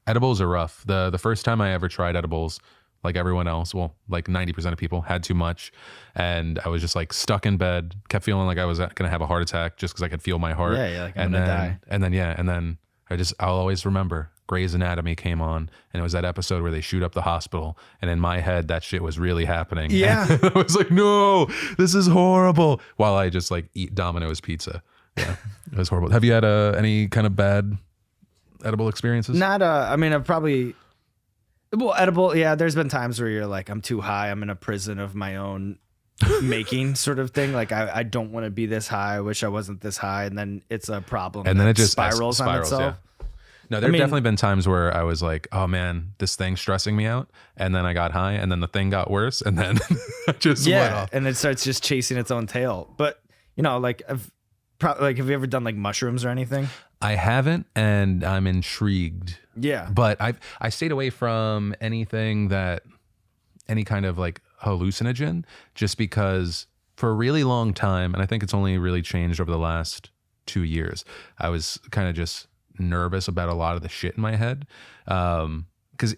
Edibles are rough. The first time I ever tried edibles, like everyone else, well, like 90% of people had too much. And I was just like stuck in bed, kept feeling like I was going to have a heart attack just because I could feel my heart. Yeah, like I'm gonna die. And then I'll always remember Grey's Anatomy came on, and it was that episode where they shoot up the hospital. And in my head, that shit was really happening. Yeah. And I was like, no, this is horrible. While I just like eat Domino's pizza. Yeah, it was horrible. Have you had any kind of bad edible experiences? Not, I mean, I've probably, well, edible. Yeah. There's been times where you're like, I'm too high. I'm in a prison of my own making sort of thing. Like I don't want to be this high. I wish I wasn't this high. And then it's a problem. And then it just spirals on itself. Yeah. No, there have definitely been times where I was like, oh man, this thing's stressing me out. And then I got high, and then the thing got worse, and then I just went off. And it starts just chasing its own tail. But you know, like have you ever done like mushrooms or anything? I haven't, and I'm intrigued. Yeah. But I stayed away from any kind of like hallucinogen, just because for a really long time, and I think it's only really changed over the last 2 years, I was kind of just nervous about a lot of the shit in my head. And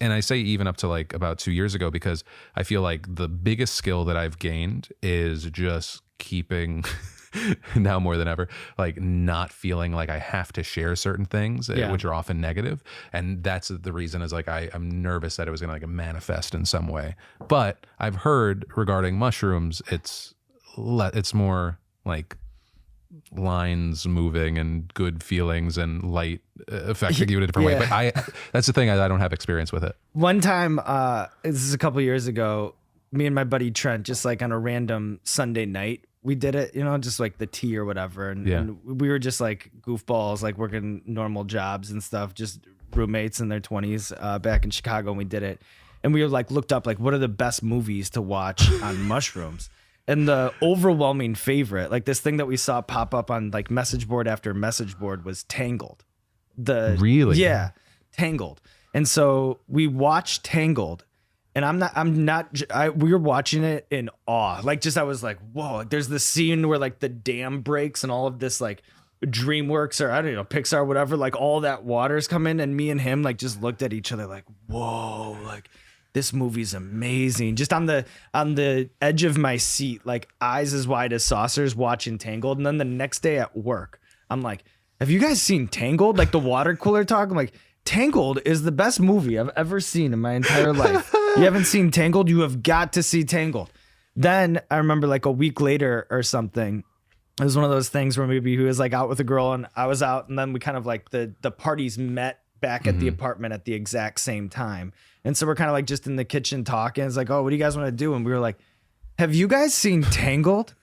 I say even up to like about 2 years ago, because I feel like the biggest skill that I've gained is just keeping now more than ever, like not feeling like I have to share certain things, which are often negative. And that's the reason is like, I'm nervous that it was going to like manifest in some way. But I've heard regarding mushrooms, it's more like lines moving and good feelings and light affecting you in a different way. But that's the thing, I don't have experience with it. One time, this is a couple years ago, me and my buddy Trent, just like on a random Sunday night, we did it, you know, just like the tea or whatever. And we were just like goofballs, like working normal jobs and stuff, just roommates in their 20s back in Chicago. And we did it. And we were like, looked up, like, what are the best movies to watch on mushrooms? And the overwhelming favorite, like this thing that we saw pop up on like message board after message board, was Tangled. Really? Yeah, Tangled. And so we watched Tangled, and we were watching it in awe. Like I was like, whoa, like there's this scene where like the dam breaks and all of this like DreamWorks or I don't know, Pixar, whatever, like all that water's coming, and me and him like just looked at each other like, whoa, like this movie's amazing. Just on the edge of my seat, like eyes as wide as saucers watching Tangled. And then the next day at work, I'm like, have you guys seen Tangled? Like the water cooler talk. I'm like, Tangled is the best movie I've ever seen in my entire life. You haven't seen Tangled? You have got to see Tangled. Then I remember like a week later or something, it was one of those things where maybe he was like out with a girl and I was out, and then we kind of like the parties met back at the apartment at the exact same time. And so we're kind of like just in the kitchen talking. It's like, oh, what do you guys want to do? And we were like, have you guys seen Tangled?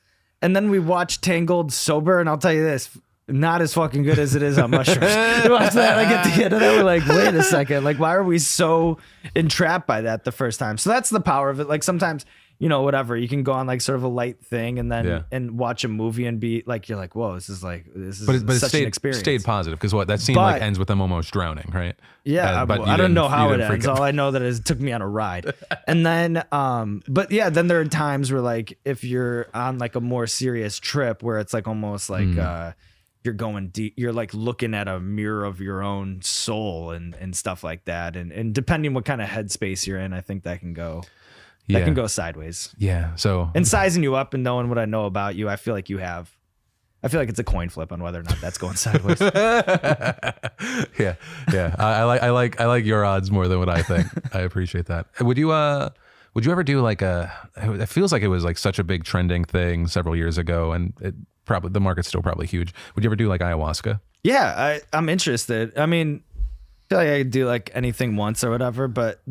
And then we watched Tangled sober, and I'll tell you this, not as fucking good as it is on mushrooms. We watched that, like at the end of that, we're like, wait a second, like why are we so entrapped by that the first time? So that's the power of it. Like sometimes, you know, whatever, you can go on like sort of a light thing and then and watch a movie and be like, you're like, whoa, this is such an experience. Stayed positive, because that scene like ends with them almost drowning, right? Yeah, but I don't know how it ends. All I know that is it took me on a ride. And then but yeah, then there are times where like if you're on like a more serious trip where it's like almost like you're going deep, you're like looking at a mirror of your own soul and stuff like that. And depending what kind of headspace you're in, I think that can go sideways. Yeah. So, and sizing you up and knowing what I know about you, I feel like it's a coin flip on whether or not that's going sideways. Yeah. I like your odds more than what I think. I appreciate that. Would you ever do like it feels like it was like such a big trending thing several years ago, and the market's still probably huge. Would you ever do like ayahuasca? Yeah, I'm interested. I mean, I feel like I could do like anything once or whatever, but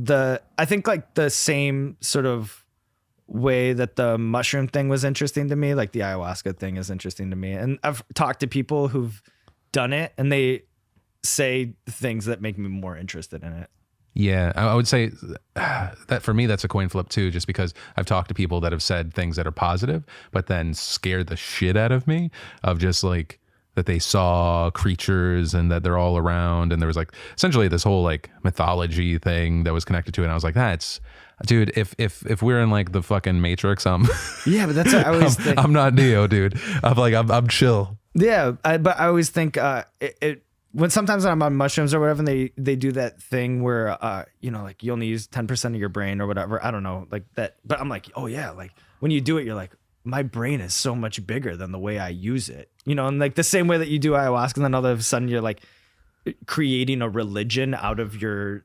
I think like the same sort of way that the mushroom thing was interesting to me, like the ayahuasca thing is interesting to me. And I've talked to people who've done it and they say things that make me more interested in it. Yeah, I would say that for me, that's a coin flip too, just because I've talked to people that have said things that are positive, but then scared the shit out of me of just like that they saw creatures and that they're all around. And there was like essentially this whole like mythology thing that was connected to it. And I was like, dude, if we're in like the fucking Matrix, yeah, but that's what I always think. I'm not Neo, dude. I'm chill. Yeah, but I always think sometimes when I'm on mushrooms or whatever, and they do that thing where like you only use 10% of your brain or whatever. I don't know, like that. But I'm like, oh yeah, like when you do it, you're like, my brain is so much bigger than the way I use it. And like the same way that you do ayahuasca, and then all of a sudden you're like creating a religion out of your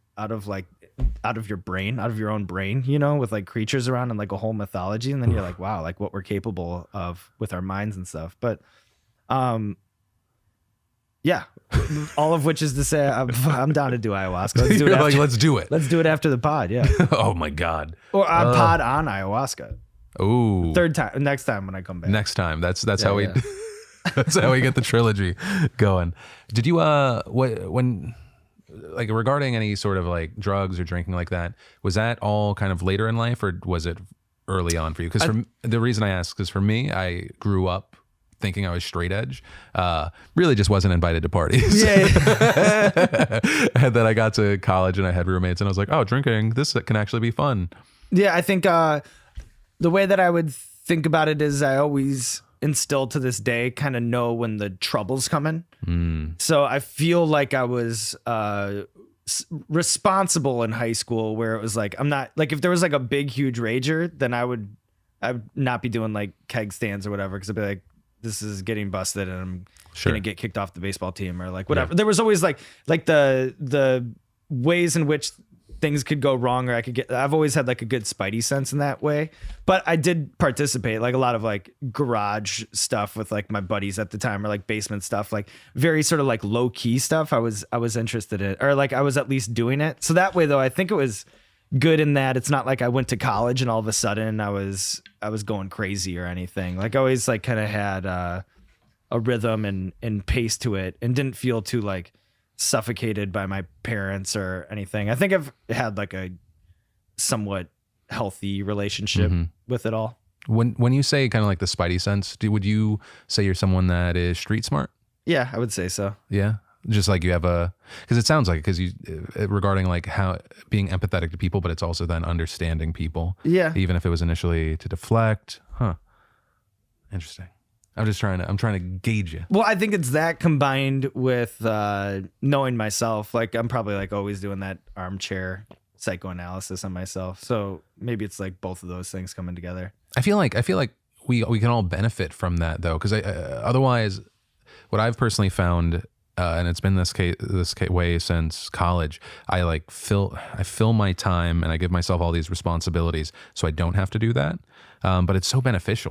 brain, out of your own brain, with like creatures around and like a whole mythology. And then you're like, wow, like what we're capable of with our minds and stuff. But, yeah, all of which is to say, I'm down to do ayahuasca. Let's do it. Let's do it. Let's do it after the pod. Yeah. Oh my God. Or a pod on ayahuasca. Ooh. Third time, next time when I come back. Next time. That's how we that's how we get the trilogy going. Did you when like regarding any sort of like drugs or drinking like that, was that all kind of later in life, or was it early on for you? Because the reason I ask is for me, I grew up thinking I was straight edge, really just wasn't invited to parties. Yeah. And then I got to college and I had roommates and I was like, oh, drinking, this can actually be fun. Yeah, I think the way that I would think about it is I always instill to this day kind of know when the trouble's coming. So I feel like I was responsible in high school, where it was like, I'm not like, if there was like a big huge rager, then I would not be doing like keg stands or whatever, because I'd be like, this is getting busted and I'm gonna get kicked off the baseball team or like whatever. Yeah. There was always like the ways in which things could go wrong, or I've always had like a good spidey sense in that way. But I did participate, like a lot of like garage stuff with like my buddies at the time, or like basement stuff, like very sort of like low key stuff. I was interested in, or like I was at least doing it. So that way though, I think it was good in that it's not like I went to college and all of a sudden I was going crazy or anything. Like I always like kind of had a rhythm and pace to it, and didn't feel too like suffocated by my parents or anything. I think I've had like a somewhat healthy relationship with it all. When you say kind of like the spidey sense, would you say you're someone that is street smart? Yeah, I would say so. Yeah. Just like you have because it sounds like, because you, regarding like how being empathetic to people, but it's also then understanding people. Yeah. Even if it was initially to deflect. Huh. Interesting. I'm trying to gauge you. Well, I think it's that combined with knowing myself. Like I'm probably like always doing that armchair psychoanalysis on myself. So maybe it's like both of those things coming together. I feel like we can all benefit from that though, because otherwise, what I've personally found, and it's been this way since college, I fill my time and I give myself all these responsibilities so I don't have to do that. But it's so beneficial.